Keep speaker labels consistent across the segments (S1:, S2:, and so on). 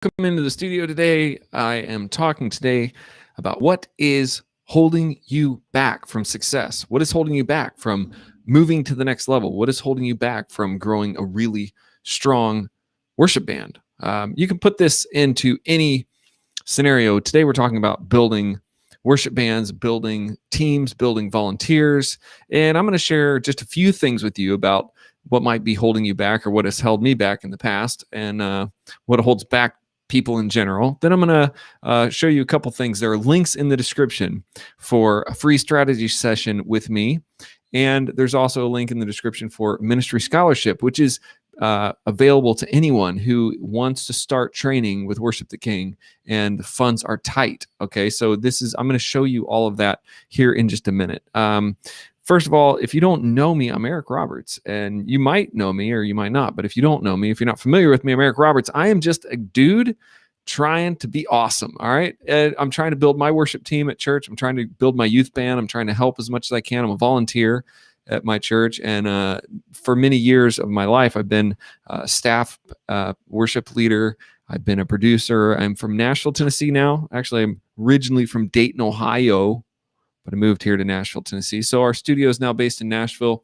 S1: Welcome into the studio today. I am talking today about what is holding you back from success. What is holding you back from moving to the next level? What is holding you back from growing a really strong worship band? You can put this into any scenario. Today, we're talking about building worship bands, building teams, building volunteers. And I'm going to share just a few things with you about what might be holding you back or what has held me back in the past and what holds back people in general. Then I'm going to show you a couple things. There are links in the description for a free strategy session with me. And there's also a link in the description for ministry scholarship, which is available to anyone who wants to start training with Worship the King, and the funds are tight. Okay, so I'm going to show you all of that here in just a minute. First of all, if you don't know me, I'm Eric Roberts, and you might know me or you might not, but if you don't know me, if you're not familiar with me, I'm Eric Roberts. I am just a dude trying to be awesome. All right. And I'm trying to build my worship team at church. I'm trying to build my youth band. I'm trying to help as much as I can. I'm a volunteer at my church. And for many years of my life, I've been a staff worship leader. I've been a producer. I'm from Nashville, Tennessee now. Actually, I'm originally from Dayton, Ohio, but I moved here to Nashville, Tennessee. So our studio is now based in Nashville.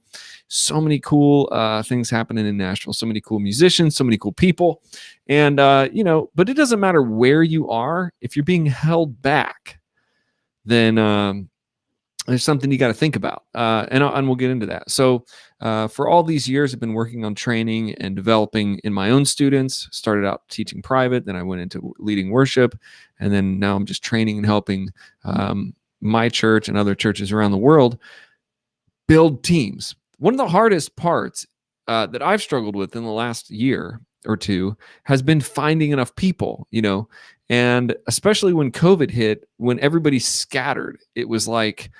S1: So many cool things happening in Nashville. So many cool musicians, so many cool people. And, but it doesn't matter where you are. If you're being held back, then there's something you got to think about. And we'll get into that. So for all these years, I've been working on training and developing in my own students. Started out teaching private. Then I went into leading worship. And then now I'm just training and helping my church and other churches around the world build teams. One of the hardest parts that I've struggled with in the last year or two has been finding enough people, and especially when COVID hit, when everybody scattered, it was like,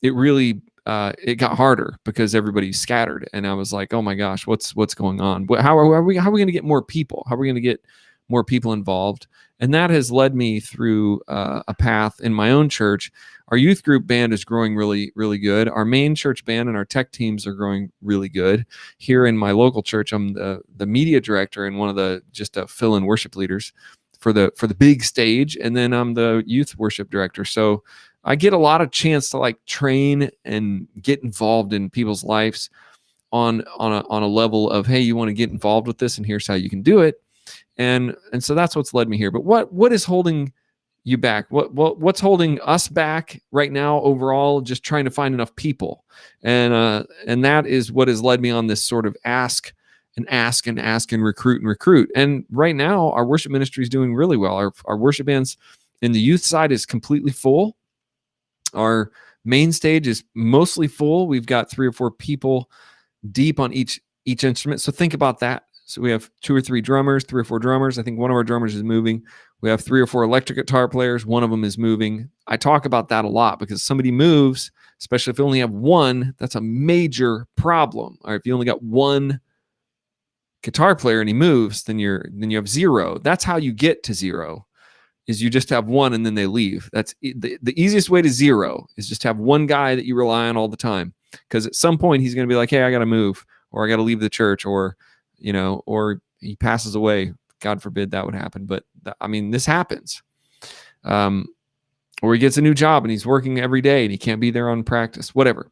S1: it really, it got harder because everybody scattered. And I was like, oh my gosh, what's going on? How are we going to get more people? How are we going to get more people involved? And that has led me through a path in my own church. Our youth group band is growing really, really good. Our main church band and our tech teams are growing really good. Here in my local church, I'm the media director and one of the just fill-in worship leaders for the big stage. And then I'm the youth worship director. So I get a lot of chance to train and get involved in people's lives on a level of, hey, you want to get involved with this, and here's how you can do it. And so that's what's led me here. But what is holding you back? What's holding us back right now overall? Just trying to find enough people. And that is what has led me on this sort of ask and recruit. And right now our worship ministry is doing really well. Our worship bands in the youth side is completely full. Our main stage is mostly full. We've got 3 or 4 people deep on each instrument. So think about that. So we have 2 or 3 drummers, 3 or 4 drummers. I think one of our drummers is moving. We have 3 or 4 electric guitar players. One of them is moving. I talk about that a lot because somebody moves, especially if you only have one, that's a major problem. Or if you only got one guitar player and he moves, then you have 0. That's how you get to 0, is you just have one and then they leave. That's the easiest way to 0 is just have one guy that you rely on all the time. Because at some point he's going to be like, hey, I got to move, or I got to leave the church, or he passes away. God forbid that would happen. But this happens. Or he gets a new job and he's working every day and he can't be there on practice, whatever.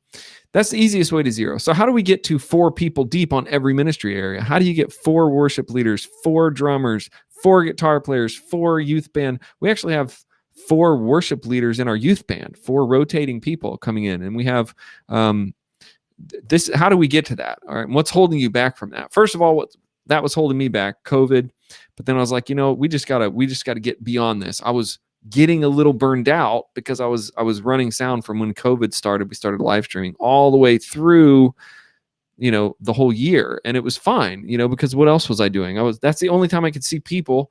S1: That's the easiest way to 0. So how do we get to 4 people deep on every ministry area? How do you get 4 worship leaders, 4 drummers, 4 guitar players, 4 youth band? We actually have 4 worship leaders in our youth band, 4 rotating people coming in. And we have this. How do we get to that? All right. What's holding you back from that? First of all, that was holding me back, COVID. But then I was like, we just gotta get beyond this. I was getting a little burned out because I was running sound from when COVID started. We started live streaming all the way through, the whole year, and it was fine, because what else was I doing? That's the only time I could see people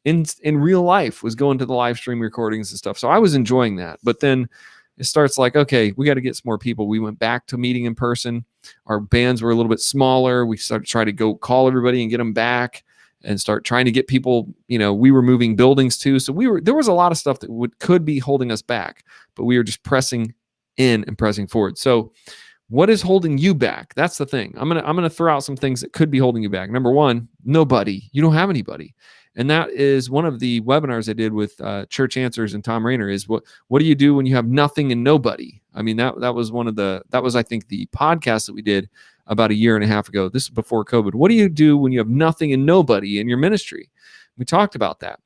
S1: in real life, was going to the live stream recordings and stuff. So I was enjoying that. But then it starts like, okay, we got to get some more people. We went back to meeting in person. Our bands were a little bit smaller. We started trying to go call everybody and get them back and start trying to get people. We were moving buildings too. So there was a lot of stuff that could be holding us back, but we were just pressing in and pressing forward. So what is holding you back? That's the thing. I'm going to throw out some things that could be holding you back. Number one, nobody. You don't have anybody. And that is one of the webinars I did with Church Answers and Tom Rainer is what do you do when you have nothing and nobody? I mean, that was I think the podcast that we did about a year and a half ago. This is before COVID. What do you do when you have nothing and nobody in your ministry? We talked about that.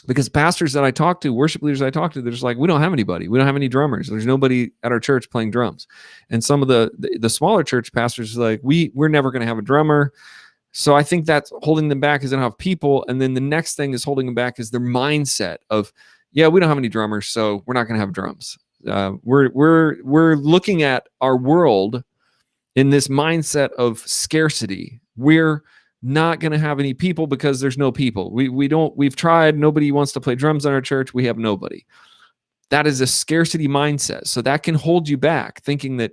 S1: Because pastors that I talk to, worship leaders I talk to, they're just like, we don't have anybody. We don't have any drummers. There's nobody at our church playing drums. And some of the smaller church pastors are like, we're never going to have a drummer. So I think that's holding them back is they don't have people. And then the next thing is holding them back is their mindset of, yeah, we don't have any drummers, so we're not going to have drums. We're looking at our world in this mindset of scarcity. We're not going to have any people because there's no people. We've tried. Nobody wants to play drums in our church. We have nobody. That is a scarcity mindset. So that can hold you back, thinking that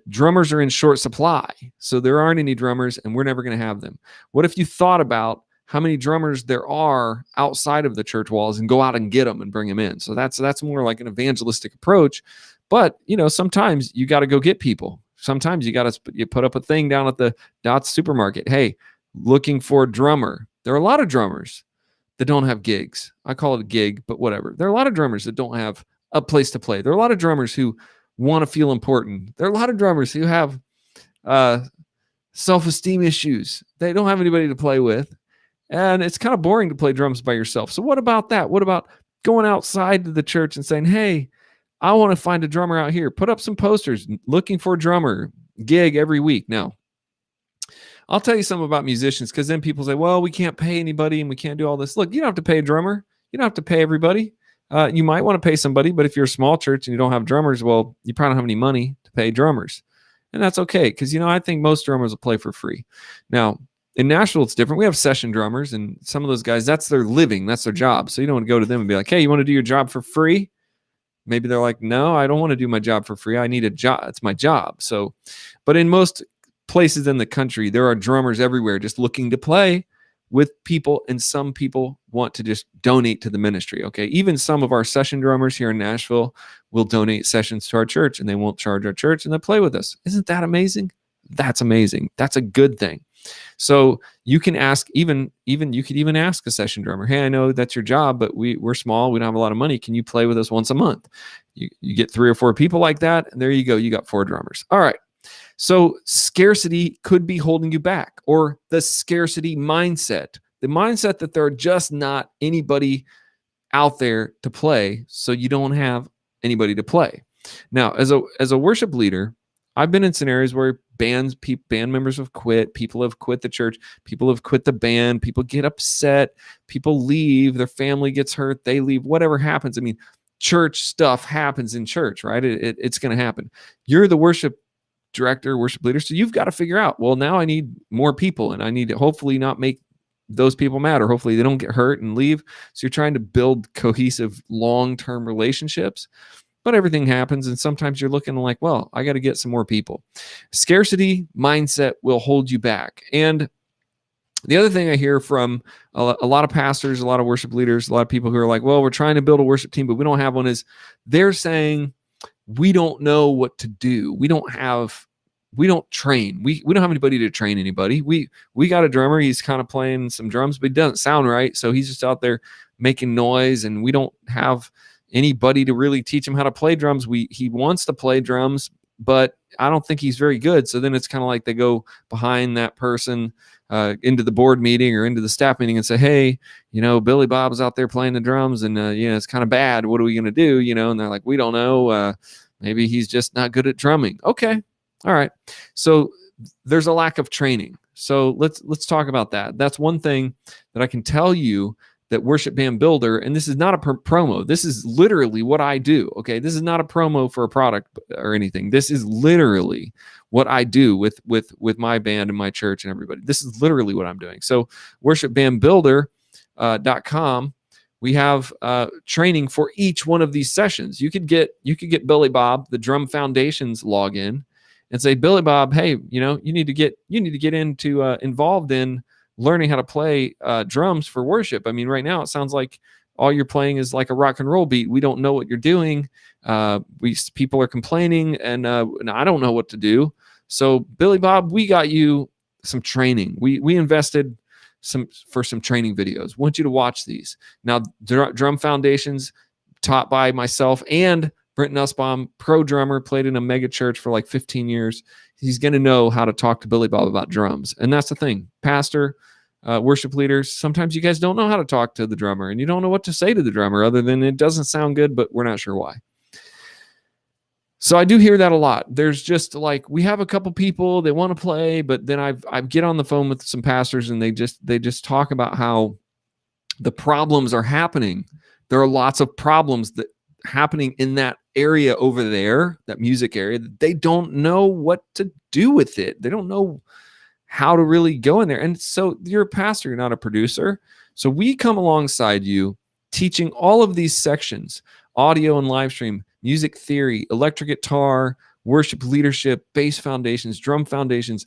S1: drummers are in short supply. So there aren't any drummers and we're never going to have them. What if you thought about how many drummers there are outside of the church walls and go out and get them and bring them in? So that's more like an evangelistic approach. But, sometimes you got to go get people. Sometimes you put up a thing down at the Dots supermarket. Hey, looking for a drummer. There are a lot of drummers that don't have gigs. I call it a gig, but whatever. There are a lot of drummers that don't have a place to play. There are a lot of drummers who want to feel important. There are a lot of drummers who have self-esteem issues. They don't have anybody to play with. And it's kind of boring to play drums by yourself. So what about that? What about going outside to the church and saying, hey, I want to find a drummer out here. Put up some posters looking for a drummer gig every week. Now, I'll tell you something about musicians, because then people say, well, we can't pay anybody and we can't do all this. Look, you don't have to pay a drummer. You don't have to pay everybody. You might want to pay somebody, but if you're a small church and you don't have drummers, well, you probably don't have any money to pay drummers. And that's okay, because, I think most drummers will play for free. Now, in Nashville, it's different. We have session drummers, and some of those guys, that's their living. That's their job. So you don't want to go to them and be like, hey, you want to do your job for free? Maybe they're like, no, I don't want to do my job for free. I need a job. It's my job. So, but in most places in the country, there are drummers everywhere just looking to play with people, and some people want to just donate to the ministry. Okay, even some of our session drummers here in Nashville will donate sessions to our church, and they won't charge our church, and they play with us. Isn't that amazing? That's amazing. That's a good thing. So you can ask, you could even ask a session drummer, hey, I know that's your job, but we're small, we don't have a lot of money. Can you play with us once a month? You get 3 or 4 people like that, and there you go. You got 4 drummers. All right. So scarcity could be holding you back, or the scarcity mindset, the mindset that there are just not anybody out there to play, so you don't have anybody to play. Now, as a worship leader, I've been in scenarios where band members have quit, people have quit the church, people have quit the band, people get upset, people leave, their family gets hurt, they leave, whatever happens. I mean, church stuff happens in church, right? It's going to happen. You're the worship director, worship leader, so you've got to figure out, well, now I need more people, and I need to hopefully not make those people mad, or hopefully they don't get hurt and leave. So you're trying to build cohesive long-term relationships, but everything happens, and sometimes you're looking like, well, I got to get some more people. Scarcity mindset will hold you back. And the other thing I hear from a lot of pastors, a lot of worship leaders, a lot of people who are like, well, we're trying to build a worship team, but we don't have one, is they're saying, we don't know what to do. We don't train. We don't have anybody to train anybody. We got a drummer. He's kind of playing some drums, but he doesn't sound right. So he's just out there making noise, and we don't have anybody to really teach him how to play drums. He wants to play drums, but I don't think he's very good. So then it's kind of like they go behind that person into the board meeting or into the staff meeting and say, hey, Billy Bob's out there playing the drums, and it's kind of bad. What are we going to do? And they're like, we don't know. Maybe he's just not good at drumming. Okay. All right. So there's a lack of training. So let's talk about that. That's one thing that I can tell you, that Worship Band Builder, and this is not a promo. This is literally what I do. Okay. This is not a promo for a product or anything. This is literally what I do with my band and my church and everybody. This is literally what I'm doing. So worshipbandbuilder.com, we have training for each one of these sessions. You could get Billy Bob, the Drum Foundations login, and say, Billy Bob, hey, you need to get into involved in learning how to play drums for worship. I mean, right now it sounds like all you're playing is like a rock and roll beat. We don't know what you're doing. People are complaining, and I don't know what to do. So Billy Bob, we got you some training. We invested some training videos. I want you to watch these. Now, drum foundations taught by myself and Brent Nussbaum, pro drummer, played in a mega church for like 15 years. He's going to know how to talk to Billy Bob about drums. And that's the thing. Pastor, worship leaders, sometimes you guys don't know how to talk to the drummer and you don't know what to say to the drummer other than it doesn't sound good, but we're not sure why. So I do hear that a lot. There's just like, we have a couple people, they want to play, but then I get on the phone with some pastors and they just talk about how the problems are happening. There are lots of problems that happening in that area over there, that music area, that they don't know what to do with it. They don't know how to really go in there. And so you're a pastor, you're not a producer. So we come alongside you teaching all of these sections, audio and live stream, music theory, electric guitar, worship leadership, bass foundations, drum foundations,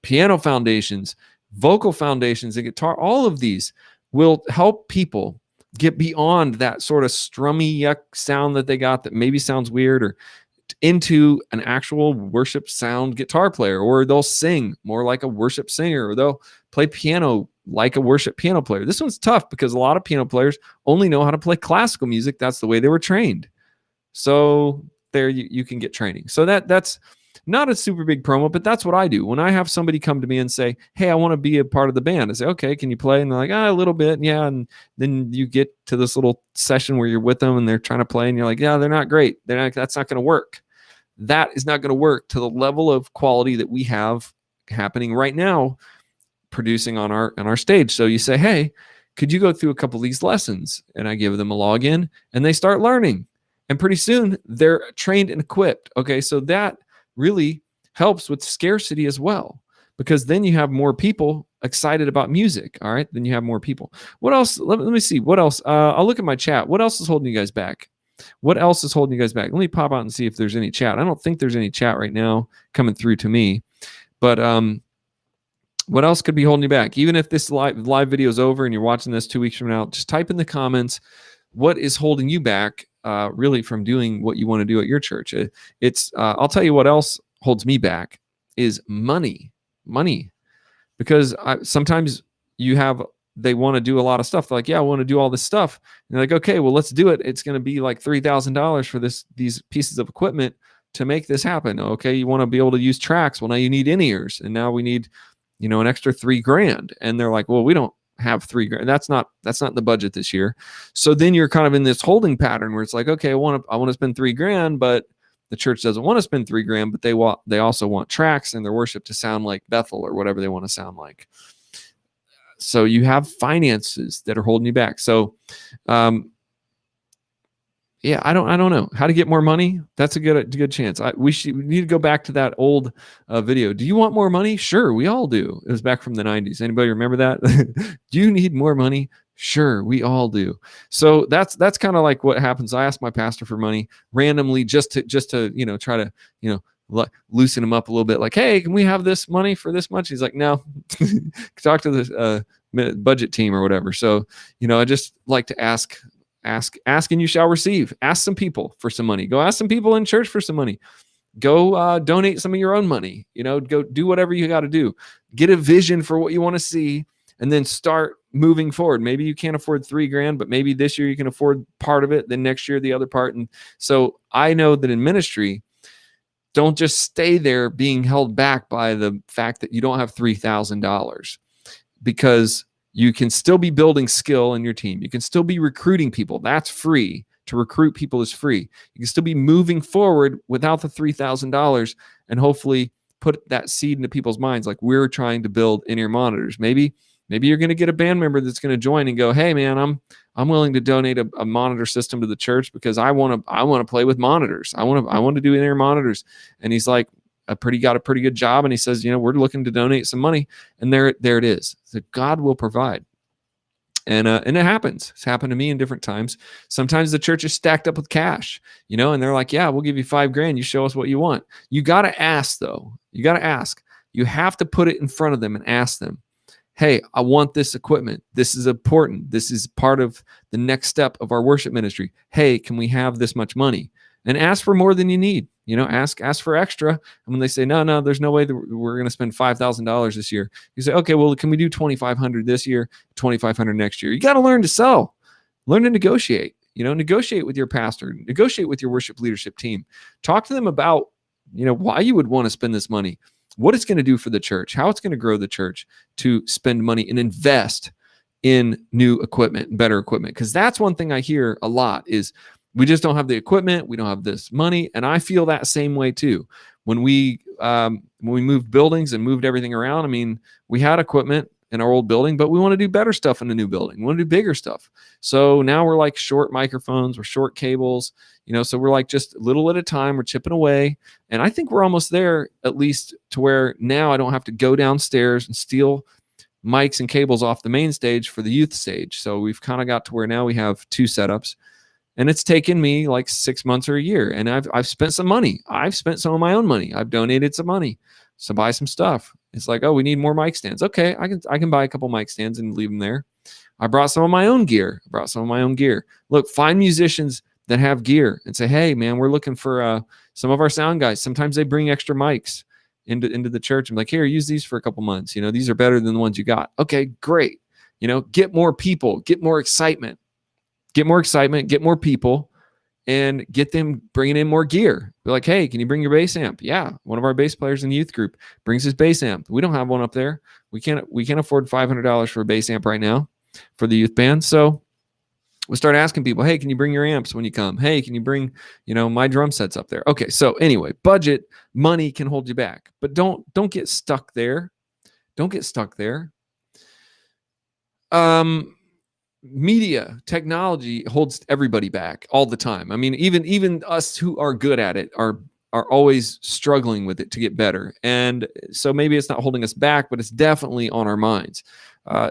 S1: piano foundations, vocal foundations, and guitar. All of these will help people get beyond that sort of strummy yuck sound that they got that maybe sounds weird, or into an actual worship sound guitar player, or they'll sing more like a worship singer, or they'll play piano like a worship piano player. This one's tough because a lot of piano players only know how to play classical music. That's the way they were trained. So there you can get training. So that's not a super big promo, but that's what I do. When I have somebody come to me and say, hey, I want to be a part of the band, I say, okay, can you play? And they're like, a little bit. Yeah. And then you get to this little session where you're with them and they're trying to play and you're like, yeah, they're not great. That's not going to work. That is not going to work to the level of quality that we have happening right now, producing on our stage. So you say, hey, could you go through a couple of these lessons? And I give them a login and they start learning. And pretty soon they're trained and equipped. Okay. So that really helps with scarcity as well, because then you have more people excited about music. All right. Then you have more people. What else? Let me see. What else? I'll look at my chat. What else is holding you guys back? What else is holding you guys back? Let me pop out and see if there's any chat. I don't think there's any chat right now coming through to me, but what else could be holding you back? Even if this live video is over and you're watching this 2 weeks from now, just type in the comments, what is holding you back really from doing what you want to do at your church? I'll tell you what else holds me back is money, because sometimes they want to do a lot of stuff. They're like, yeah, I want to do all this stuff. And they're like, okay, well, let's do it. It's going to be like $3,000 for these pieces of equipment to make this happen. Okay. You want to be able to use tracks. Well, now you need in-ears, and now we need, an extra $3,000. And they're like, well, we don't have $3,000. That's not the budget this year. So then you're kind of in this holding pattern where it's like, okay, I want to spend $3,000, but the church doesn't want to spend $3,000, but they also want tracks in their worship to sound like Bethel or whatever they want to sound like. So you have finances that are holding you back. So, yeah, I don't know how to get more money. That's a good chance. We need to go back to that old video. Do you want more money? Sure, we all do. It was back from the 90s. Anybody remember that? Do you need more money? Sure, we all do. So that's kind of like what happens. I ask my pastor for money randomly just to try to loosen him up a little bit. Like, hey, can we have this money for this much? He's like, no. Talk to the budget team or whatever. So I just like to ask and you shall receive. Ask some people for some money. Go ask some people in church for some money. Go donate some of your own money. Go do whatever you got to do. Get a vision for what you want to see, and then start moving forward. Maybe you can't afford $3,000, but maybe this year you can afford part of it. Then next year the other part. And so I know that in ministry, don't just stay there being held back by the fact that you don't have $3,000, because you can still be building skill in your team. You can still be recruiting people. That's free. To recruit people is free. You can still be moving forward without the $3,000, and hopefully put that seed into people's minds. Like, we're trying to build in-ear monitors. Maybe you're going to get a band member that's going to join and go, hey man, I'm willing to donate a monitor system to the church because I want to play with monitors. I want to do in-ear monitors. And he's like, got a pretty good job. And he says, we're looking to donate some money. And there it is. So God will provide. And it happens. It's happened to me in different times. Sometimes the church is stacked up with cash, and they're like, yeah, we'll give you $5,000. You show us what you want. You got to ask though. You got to ask. You have to put it in front of them and ask them, hey, I want this equipment. This is important. This is part of the next step of our worship ministry. Hey, can we have this much money? and ask for more than you need. Ask for extra. And when they say, no, there's no way that we're going to spend $5,000 this year, you say, okay, well, can we do 2,500 this year, 2,500 next year? You got to learn to sell, learn to negotiate. Negotiate with your pastor, negotiate with your worship leadership team. Talk to them about, why you would want to spend this money, what it's going to do for the church, how it's going to grow the church to spend money and invest in new equipment and better equipment. Because that's one thing I hear a lot is we just don't have the equipment. We don't have this money. And I feel that same way too. When we moved buildings and moved everything around, I mean, we had equipment in our old building, but we want to do better stuff in the new building. We want to do bigger stuff. So now we're like short microphones, we're short cables, so we're like just a little at a time, we're chipping away. And I think we're almost there, at least to where now I don't have to go downstairs and steal mics and cables off the main stage for the youth stage. So we've kind of got to where now we have 2 setups, and it's taken me like 6 months or a year. And I've spent some money. I've spent some of my own money. I've donated some money to buy some stuff. It's like, oh, we need more mic stands. Okay, I can buy a couple mic stands and leave them there. I brought some of my own gear. Look, find musicians that have gear and say, hey, man, we're looking for some of our sound guys. Sometimes they bring extra mics into the church. I'm like, here, use these for a couple months. These are better than the ones you got. Okay, great. Get more people, get more excitement, get more people, and get them bringing in more gear. Be like, hey, can you bring your bass amp? Yeah, one of our bass players in the youth group brings his bass amp. We don't have one up there. We can't afford $500 for a bass amp right now for the youth band. So we start asking people, hey, can you bring your amps when you come? Hey, can you bring, my drum sets up there? Okay, so anyway, budget, money can hold you back, but don't get stuck there. Don't get stuck there. Media, technology holds everybody back all the time. I mean, even us who are good at it are always struggling with it to get better. And so maybe it's not holding us back, but it's definitely on our minds.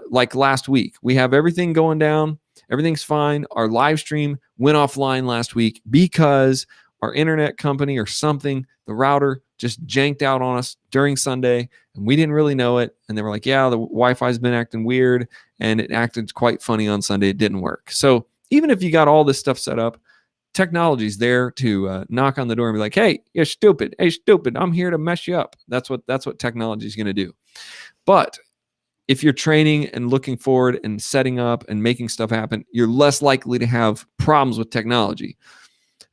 S1: Like last week, we have everything going down. Everything's fine. Our live stream went offline last week because our internet company or something, the router just janked out on us during Sunday, and we didn't really know it. And they were like, yeah, the Wi-Fi's been acting weird, and it acted quite funny on Sunday. It didn't work. So even if you got all this stuff set up, technology's there to knock on the door and be like, hey, you're stupid. Hey, stupid. I'm here to mess you up. That's what technology is going to do. But if you're training and looking forward and setting up and making stuff happen, you're less likely to have problems with technology.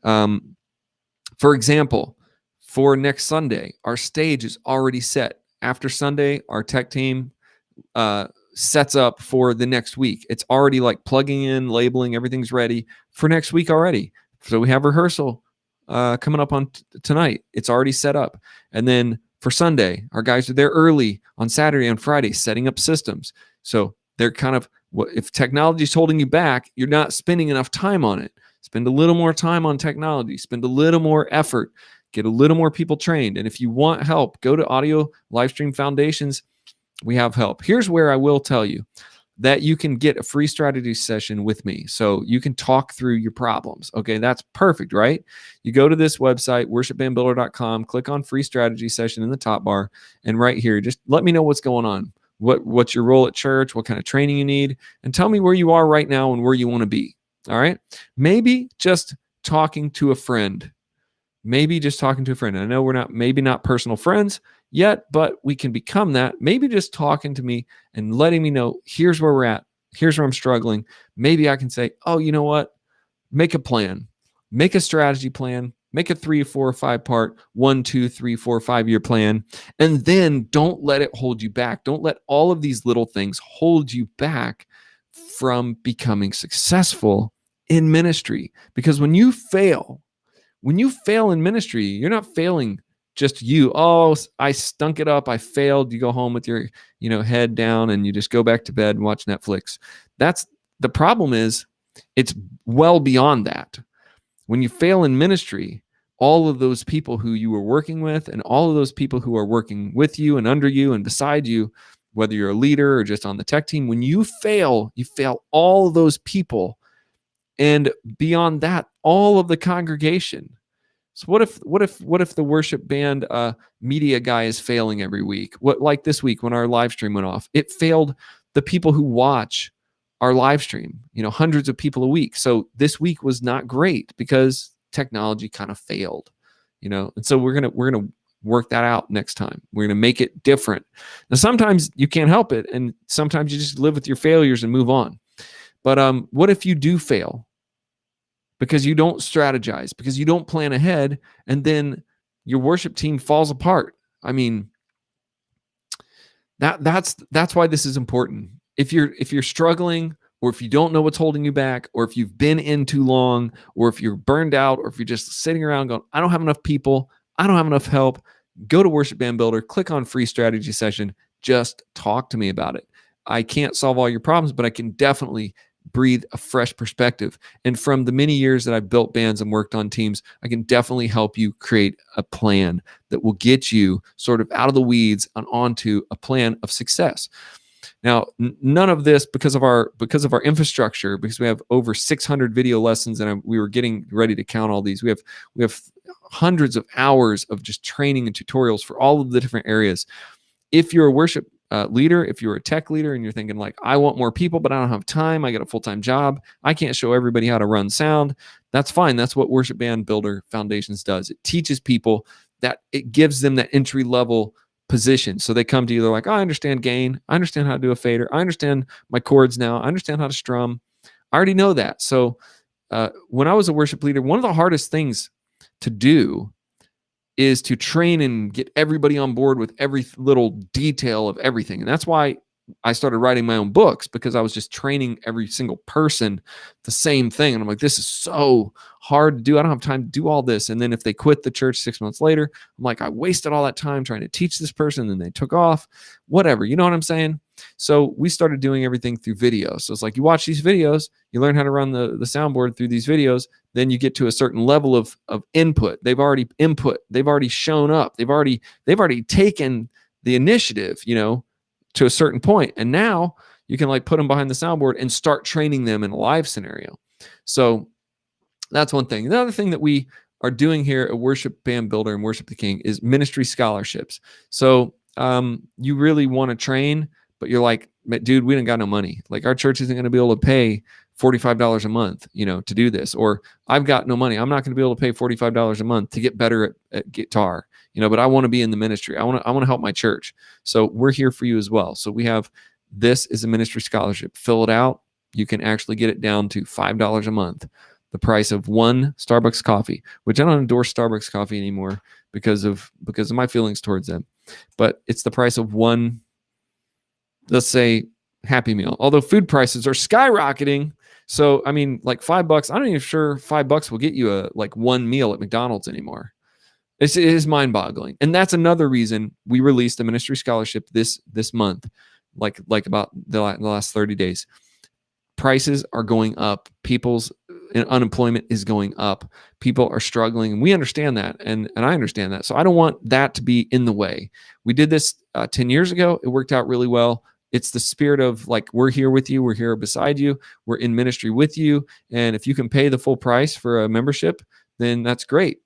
S1: For example, for next Sunday, our stage is already set. After Sunday, our tech team sets up for the next week. It's already like plugging in, labeling, everything's ready for next week already. So we have rehearsal coming up on tonight. It's already set up. And then for Sunday, our guys are there early on Saturday and Friday setting up systems. So they're kind of, if technology is holding you back, you're not spending enough time on it. Spend a little more time on technology. Spend a little more effort. Get a little more people trained. And if you want help, go to Audio Livestream Foundations. We have help. Here's where I will tell you that you can get a free strategy session with me. So you can talk through your problems. Okay, that's perfect, right? You go to this website, worshipbandbuilder.com, click on free strategy session in the top bar, and right here, just let me know what's going on. What's your role at church? What kind of training you need? And tell me where you are right now and where you want to be. All right? Maybe just talking to a friend. Maybe just talking to a friend. I know we're maybe not personal friends yet, but we can become that. Maybe just talking to me and letting me know, here's where we're at. Here's where I'm struggling. Maybe I can say, oh, you know what? Make a plan. Make a strategy plan. Make a 3, 4, 5 part 1, 2, 3, 4, 5 year plan. And then don't let it hold you back. Don't let all of these little things hold you back from becoming successful in ministry. Because when you fail in ministry, you're not failing just you. Oh, I stunk it up. I failed. You go home with your, head down and you just go back to bed and watch Netflix. That's the problem. Is it's well beyond that. When you fail in ministry, all of those people who you were working with and all of those people who are working with you and under you and beside you, whether you're a leader or just on the tech team, when you fail all those people. And beyond that, all of the congregation. So what if the worship band media guy is failing every week? What, like this week when our live stream went off, it failed the people who watch our live stream, hundreds of people a week. So this week was not great because technology kind of failed, and so we're gonna work that out next time. We're gonna make it different. Now sometimes you can't help it, and sometimes you just live with your failures and move on. But what if you do fail because you don't strategize, because you don't plan ahead, and then your worship team falls apart? I mean, that's why this is important. If you're struggling, or if you don't know what's holding you back, or if you've been in too long, or if you're burned out, or if you're just sitting around going, I don't have enough people, I don't have enough help, go to Worship Band Builder, click on free strategy session, just talk to me about it. I can't solve all your problems, but I can definitely breathe a fresh perspective. And from the many years that I've built bands and worked on teams, I can definitely help you create a plan that will get you sort of out of the weeds and onto a plan of success. Now, none of this because of our infrastructure, because we have over 600 video lessons, and we were getting ready to count all these. We have hundreds of hours of just training and tutorials for all of the different areas. If you're a worship leader, if you're a tech leader and you're thinking like, I want more people, but I don't have time, I got a full-time job, I can't show everybody how to run sound, that's fine. That's what Worship Band Builder Foundations does. It teaches people that, it gives them that entry level position. So they come to you, they're like, oh, I understand gain, I understand how to do a fader, I understand my chords now, I understand how to strum, I already know that. So when I was a worship leader, one of the hardest things to do is to train and get everybody on board with every little detail of everything. And that's why I started writing my own books, because I was just training every single person the same thing. And I'm like, this is so hard to do. I don't have time to do all this. And then if they quit the church 6 months later, I'm like, I wasted all that time trying to teach this person, and then they took off, whatever. You know what I'm saying? So we started doing everything through video. So it's like, you watch these videos, you learn how to run the soundboard through these videos, then you get to a certain level of input. They've already they've already shown up. They've already taken the initiative, to a certain point. And now you can like put them behind the soundboard and start training them in a live scenario. So that's one thing. The other thing that we are doing here at Worship Band Builder and Worship the King is ministry scholarships. So you really want to train, but you're like, dude, we don't got no money. Like, our church isn't going to be able to pay $45 a month, to do this. Or I've got no money. I'm not going to be able to pay $45 a month to get better at guitar, but I want to be in the ministry. I want to help my church. So we're here for you as well. So this is a ministry scholarship. Fill it out. You can actually get it down to $5 a month, the price of one Starbucks coffee, which I don't endorse Starbucks coffee anymore because of my feelings towards them. But it's the price of one, let's say, Happy Meal. Although food prices are skyrocketing. So, I mean, like $5, I'm not even sure $5 will get you one meal at McDonald's anymore. It is mind-boggling. And that's another reason we released a ministry scholarship this month, like about the last 30 days. Prices are going up. People's unemployment is going up. People are struggling. And we understand that. And I understand that. So I don't want that to be in the way. We did this 10 years ago. It worked out really well. It's the spirit of like, we're here with you. We're here beside you. We're in ministry with you. And if you can pay the full price for a membership, then that's great.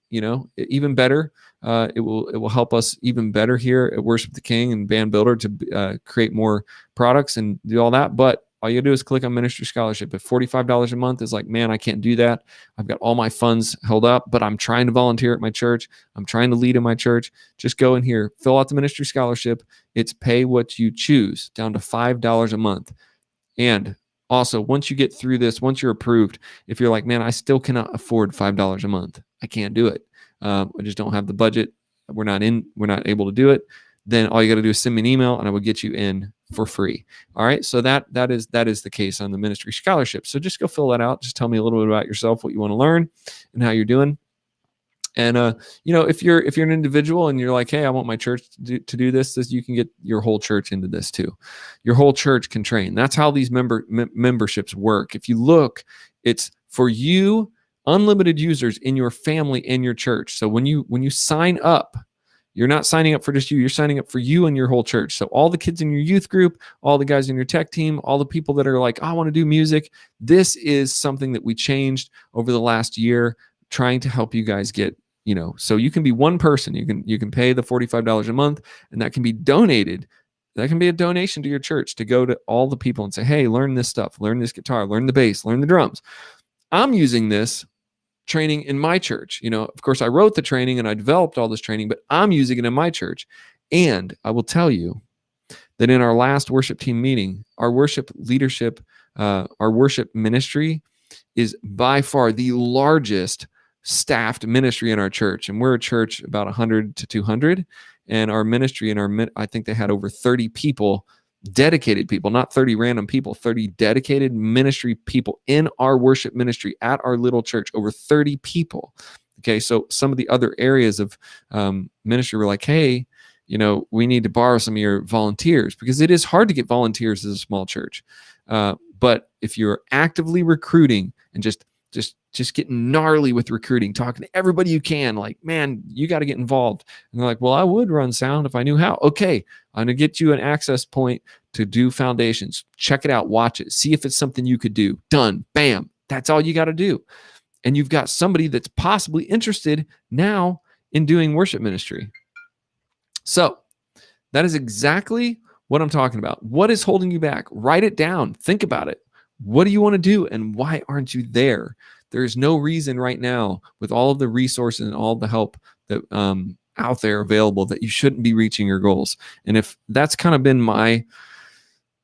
S1: Even better. It will help us even better here at Worship the King and Band Builder to create more products and do all that. But all you do is click on ministry scholarship. If $45 a month is like, man, I can't do that. I've got all my funds held up, but I'm trying to volunteer at my church. I'm trying to lead in my church. Just go in here, fill out the ministry scholarship. It's pay what you choose, down to $5 a month. And also, once you get through this, once you're approved, if you're like, man, I still cannot afford $5 a month, I can't do it. I just don't have the budget. We're not able to do it. Then all you got to do is send me an email, and I will get you in for free. All right. So that is the case on the ministry scholarship. So just go fill that out. Just tell me a little bit about yourself, what you want to learn, and how you're doing. And if you're an individual and you're like, hey, I want my church to do this, you can get your whole church into this too. Your whole church can train. That's how these memberships work. If you look, it's for you, unlimited users in your family and your church. So when you sign up, you're not signing up for just you. You're signing up for you and your whole church. So all the kids in your youth group, all the guys in your tech team, all the people that are like, oh, I want to do music. This is something that we changed over the last year, trying to help you guys get, so you can be one person. You can pay the $45 a month, and that can be donated. That can be a donation to your church to go to all the people and say, hey, learn this stuff, learn this guitar, learn the bass, learn the drums. I'm using this training in my church. Of course, I wrote the training and I developed all this training, but I'm using it in my church. And I will tell you that in our last worship team meeting, our worship leadership, our worship ministry is by far the largest staffed ministry in our church. And we're a church about 100 to 200. And our ministry, I think they had over 30 people, dedicated people, not 30 random people, 30 dedicated ministry people in our worship ministry at our little church, over 30 people. Okay, so some of the other areas of ministry were like, hey, we need to borrow some of your volunteers, because it is hard to get volunteers as a small church. But if you're actively recruiting and just getting gnarly with recruiting, talking to everybody you can, like, man, you got to get involved. And they're like, well, I would run sound if I knew how. Okay, I'm going to get you an access point to do foundations. Check it out, watch it, see if it's something you could do. Done, bam. That's all you got to do. And you've got somebody that's possibly interested now in doing worship ministry. So that is exactly what I'm talking about. What is holding you back? Write it down. Think about it. What do you want to do, and why aren't you there? There's no reason right now, with all of the resources and all the help that out there available, that you shouldn't be reaching your goals. And if that's kind of been my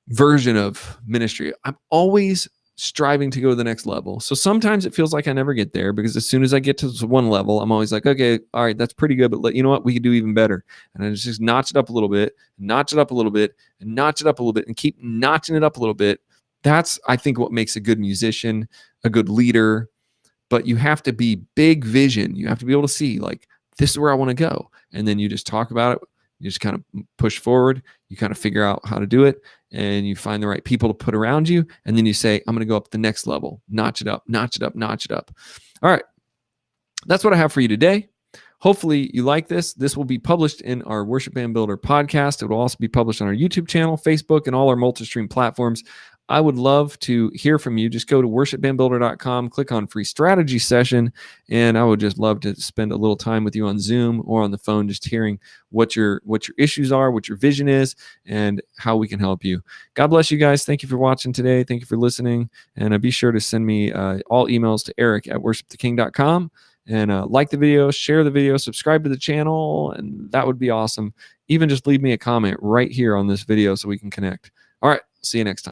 S1: version of ministry, I'm always striving to go to the next level. So sometimes it feels like I never get there, because as soon as I get to one level, I'm always like, okay, all right, that's pretty good, but you know what? We could do even better. And I just notch it up a little bit, notch it up a little bit, and notch it up a little bit, and keep notching it up a little bit. That's, I think, what makes a good musician, a good leader. But you have to be big vision. You have to be able to see, like, this is where I want to go. And then you just talk about it. You just kind of push forward. You kind of figure out how to do it, and you find the right people to put around you. And then you say, I'm going to go up the next level, notch it up, notch it up, notch it up. All right. That's what I have for you today. Hopefully you like this. This will be published in our Worship Band Builder podcast. It will also be published on our YouTube channel, Facebook, and all our multi-stream platforms. I would love to hear from you. Just go to worshipbandbuilder.com, click on free strategy session, and I would just love to spend a little time with you on Zoom or on the phone, just hearing what your issues are, what your vision is, and how we can help you. God bless you guys. Thank you for watching today. Thank you for listening. And be sure to send me all emails to eric@worshiptheking.com. And like the video, share the video, subscribe to the channel, and that would be awesome. Even just leave me a comment right here on this video so we can connect. All right, see you next time.